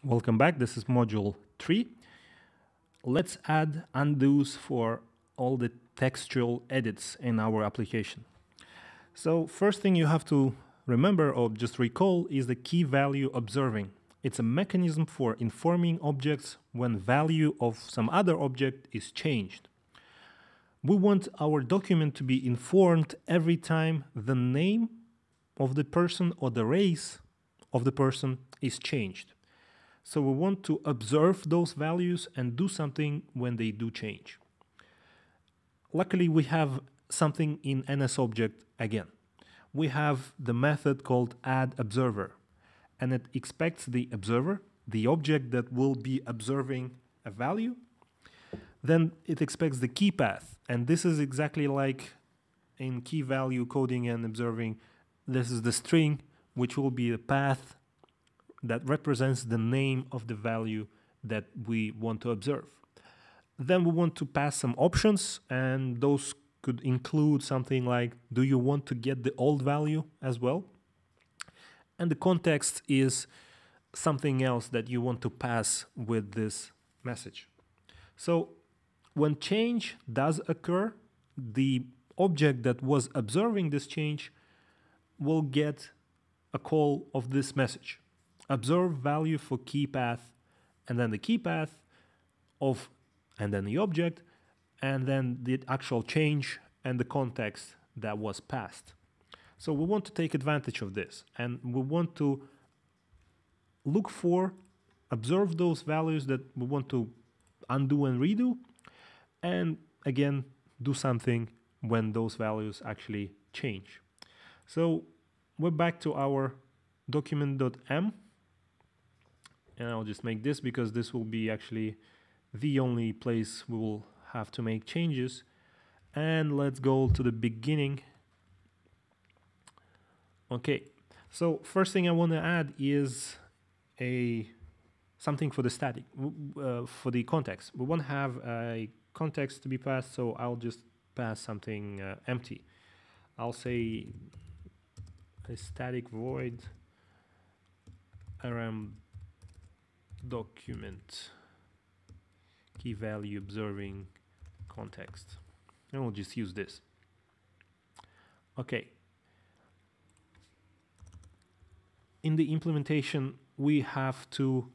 Welcome back. This is module 3. Let's add undos for all the textual edits in our application. So first thing you have to remember or just recall is the key value observing. It's a mechanism for informing objects when value of some other object is changed. We want our document to be informed every time the name of the person or the race of the person is changed. So we want to observe those values and do something when they do change. Luckily, we have something in NSObject again. We have the method called addObserver, and it expects the observer, the object that will be observing a value. Then it expects the key path, and this is exactly like in key value coding and observing. This is the string, which will be the path that represents the name of the value that we want to observe. Then we want to pass some options, and those could include something like, do you want to get the old value as well? And the context is something else that you want to pass with this message. So when change does occur, the object that was observing this change will get a call of this message. Observe value for key path, and then the key path of, and then the object, and then the actual change and the context that was passed. So we want to take advantage of this, and we want to look for, observe those values that we want to undo and redo, and again, do something when those values actually change. So we're back to our document.m. And I'll just make this because this will be actually the only place we will have to make changes. And let's go to the beginning. Okay, so first thing I want to add is something for the static, for the context. We want to have a context to be passed, so I'll just pass something empty. I'll say a static void rm document key value observing context, and we'll just use this. Okay, in the implementation we have to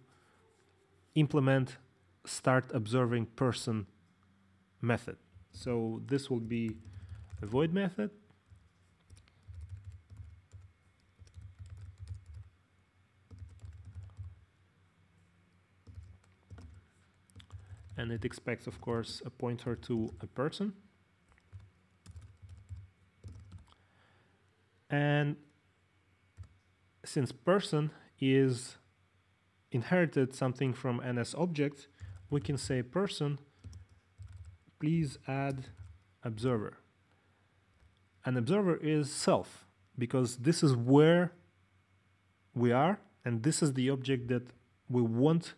implement start observing person method. So this will be a void method, and it expects, of course, a pointer to a person. And since person is inherited something from NSObject, we can say person, please add observer. An observer is self, because this is where we are, and this is the object that we want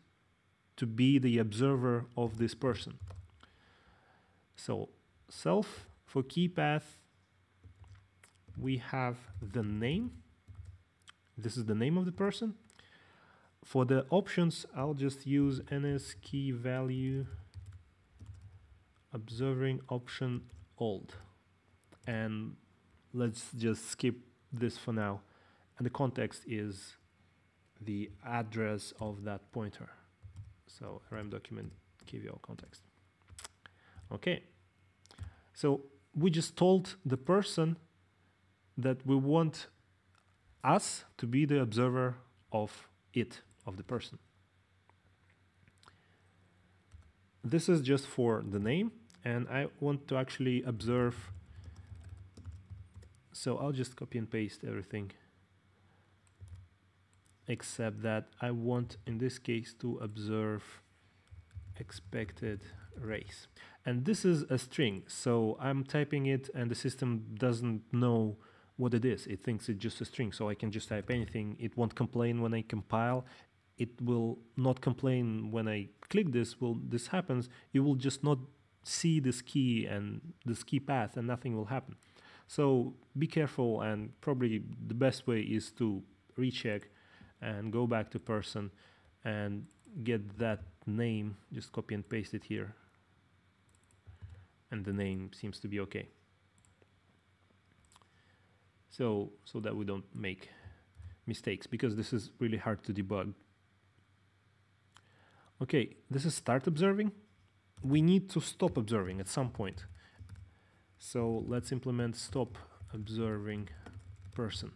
to be the observer of this person. So self, for key path, we have the name. This is the name of the person. For the options, I'll just use ns key value observing option old. And let's just skip this for now. And the context is the address of that pointer. So rm document KVL context. Okay, so we just told the person that we want us to be the observer of it, of the person. This is just for the name, and I want to actually observe. So I'll just copy and paste everything, except that I want, in this case, to observe expected race. And this is a string, so I'm typing it and the system doesn't know what it is. It thinks it's just a string, so I can just type anything. It won't complain when I compile. It will not complain when I click this. Well, this happens. It will just not see this key and this key path, and nothing will happen. So be careful, and probably the best way is to recheck and go back to person and get that name, just copy and paste it here, and the name seems to be okay. So that we don't make mistakes, because this is really hard to debug. Okay, this is start observing. We need to stop observing at some point. So let's implement stop observing person.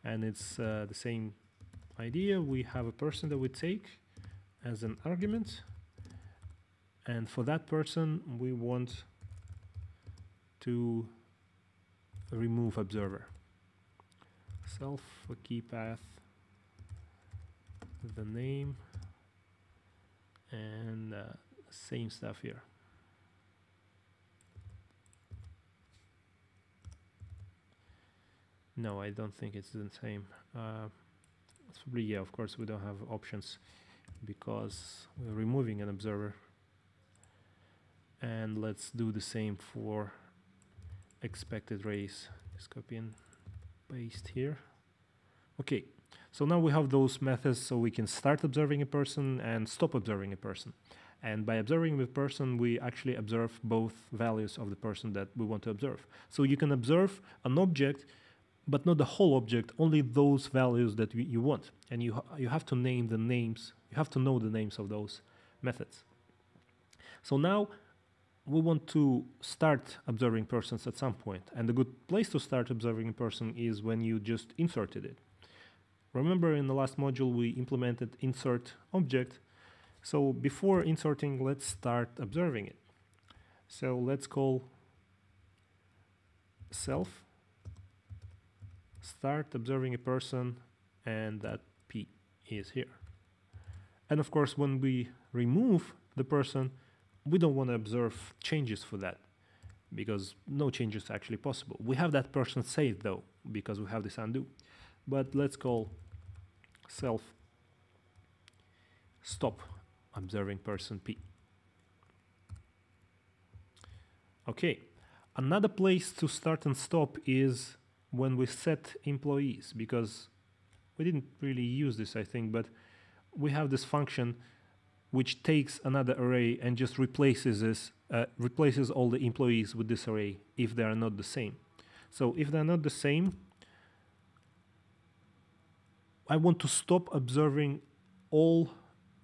And it's the same idea. We have a person that we take as an argument. And for that person, we want to remove observer. Self, a key path, the name, and same stuff here. No, I don't think it's the same. It's probably, yeah, of course we don't have options because we're removing an observer. And let's do the same for expected raise. Just copy and paste here. Okay, so now we have those methods, so we can start observing a person and stop observing a person. And by observing the person, we actually observe both values of the person that we want to observe. So you can observe an object, but not the whole object, only those values that you want. And you have to name the names, you have to know the names of those methods. So now we want to start observing persons at some point. And a good place to start observing a person is when you just inserted it. Remember in the last module we implemented insert object. So before inserting, let's start observing it. So let's call self start observing a person, and that P is here. And of course, when we remove the person, we don't want to observe changes for that, because no change is actually possible. We have that person saved though, because we have this undo. But let's call self stop observing person P. Okay, another place to start and stop is when we set employees, because we didn't really use this, I think, but we have this function which takes another array and just replaces all the employees with this array if they are not the same. So if they're not the same, I want to stop observing all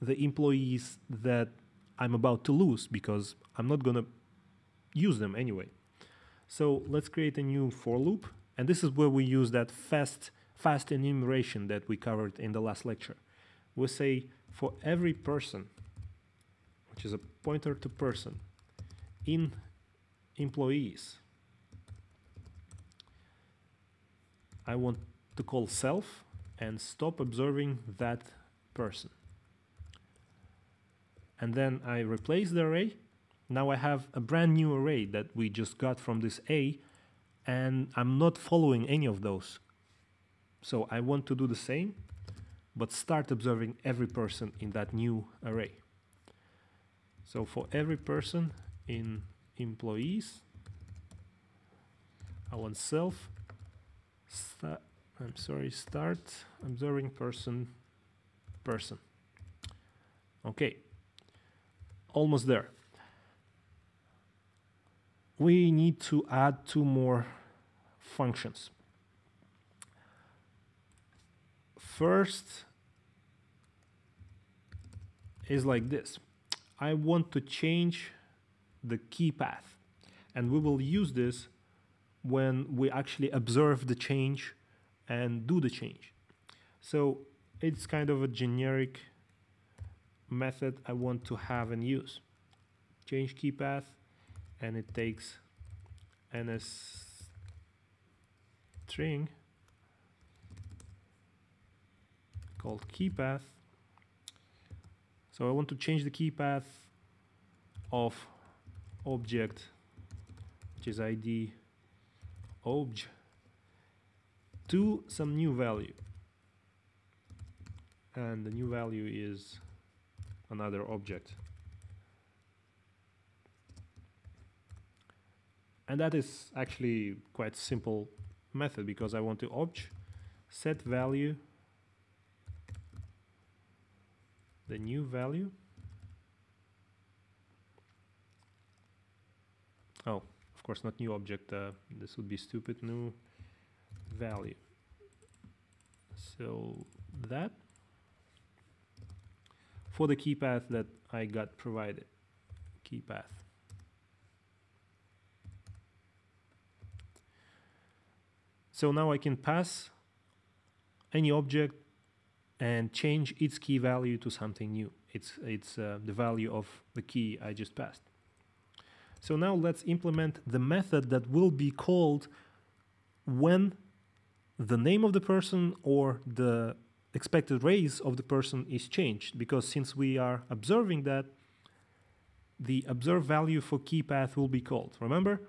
the employees that I'm about to lose, because I'm not going to use them anyway. So let's create a new for loop, and this is where we use that fast enumeration that we covered in the last lecture. We say for every person, which is a pointer to person, in employees, I want to call self and stop observing that person. And then I replace the array. Now I have a brand new array that we just got from this A, and I'm not following any of those. So I want to do the same, but start observing every person in that new array. So for every person in employees, I want self start observing person. Okay, almost there. We need to add two more functions. First is like this. I want to change the key path, and we will use this when we actually observe the change and do the change. So it's kind of a generic method I want to have and use. Change key path, and it takes ns string called key path. So I want to change the key path of object, which is id obj, to some new value, and the new value is another object. And that is actually quite simple method, because I want to obj set value the new value. Oh, of course, not new object. This would be stupid. New value. So that for the key path that I got provided. Key path. So now I can pass any object and change its key value to something new. It's the value of the key I just passed. So now let's implement the method that will be called when the name of the person or the expected raise of the person is changed, because since we are observing that, the observed value for key path will be called. Remember,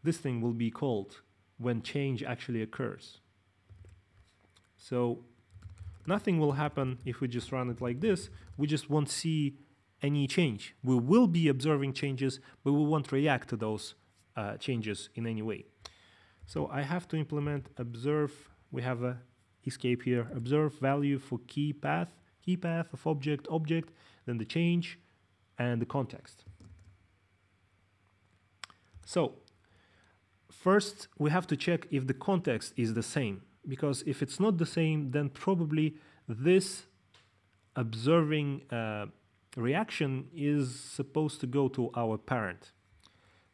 this thing will be called when change actually occurs. So nothing will happen if we just run it like this. We just won't see any change. We will be observing changes, but we won't react to those changes in any way. So I have to implement observe. We have a escape here. Observe value for key path of object, then the change, and the context. So first, we have to check if the context is the same, because if it's not the same, then probably this observing reaction is supposed to go to our parent.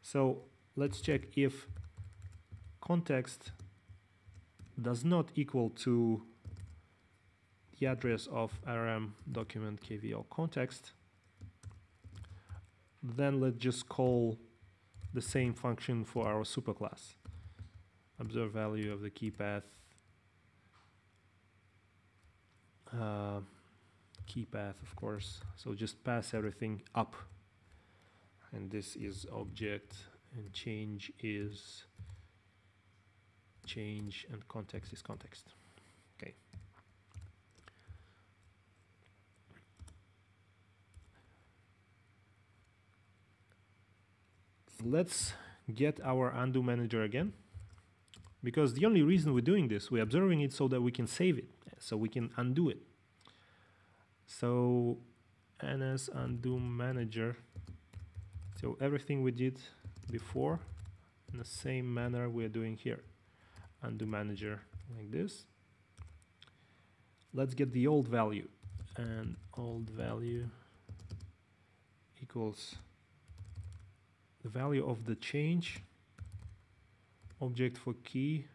So let's check if context does not equal to the address of rm document kvl context. Then let's just call the same function for our superclass. Observe value of the key path. Key path, of course. So just pass everything up. And this is object, and change is change, and context is context. Okay. Let's get our undo manager again, because the only reason we're doing this, we're observing it so that we can save it, so we can undo it. So ns undo manager. So everything we did before in the same manner we're doing here. Undo manager like this. Let's get the old value, and old value equals the value of the change object for key,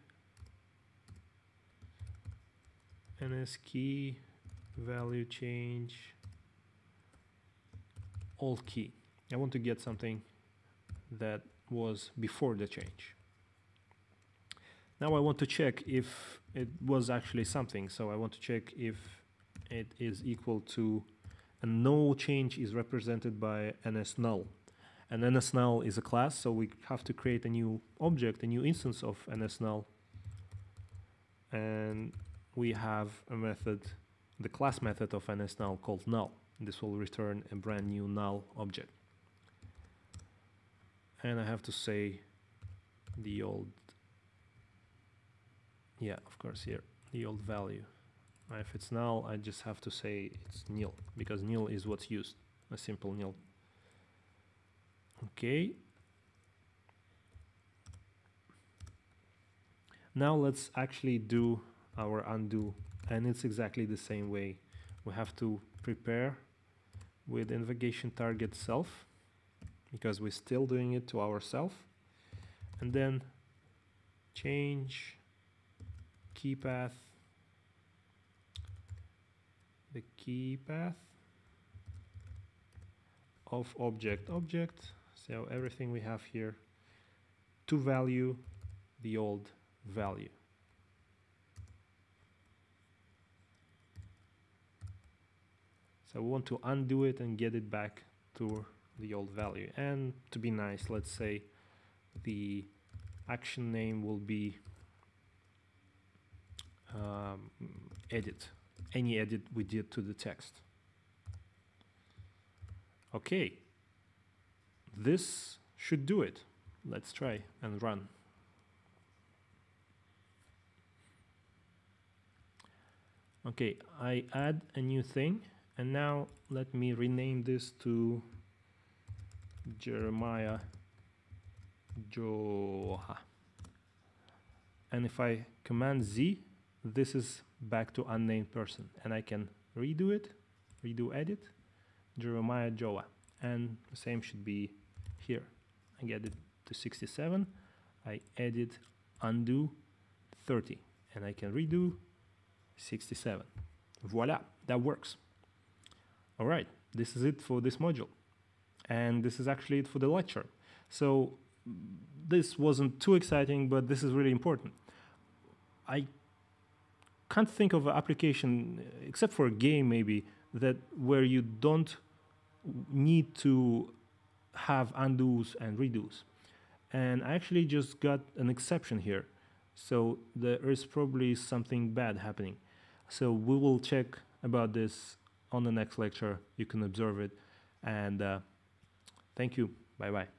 ns key value change old key. I want to get something that was before the change. Now I want to check if it was actually something. So I want to check if it is equal to, and no change is represented by ns null. And ns null is a class, so we have to create a new object, a new instance of ns null. And we have a method, the class method of ns null called null. This will return a brand new null object. And I have to say the old, yeah, of course here, the old value. If it's null, I just have to say it's nil, because nil is what's used, a simple nil. Okay. Now let's actually do our undo, and it's exactly the same way. We have to prepare with navigation target self, because we're still doing it to ourselves, and then change key path, the key path of object. So everything we have here to value the old value. So we want to undo it and get it back to the old value. And to be nice, let's say the action name will be edit, any edit we did to the text. Okay, this should do it. Let's try and run. Okay, I add a new thing, And now let me rename this to Jeremiah Joha. And if I command Z, this is back to unnamed person. And I can redo it, redo edit, Jeremiah Joa. And the same should be here. I get it to 67. I edit, undo 30. And I can redo 67. Voila, that works. All right, this is it for this module. And this is actually it for the lecture. So this wasn't too exciting, but this is really important. I can't think of an application, except for a game maybe, that where you don't need to have undos and redos. And I actually just got an exception here. So there is probably something bad happening. So we will check about this on the next lecture. You can observe it. And thank you. Bye-bye.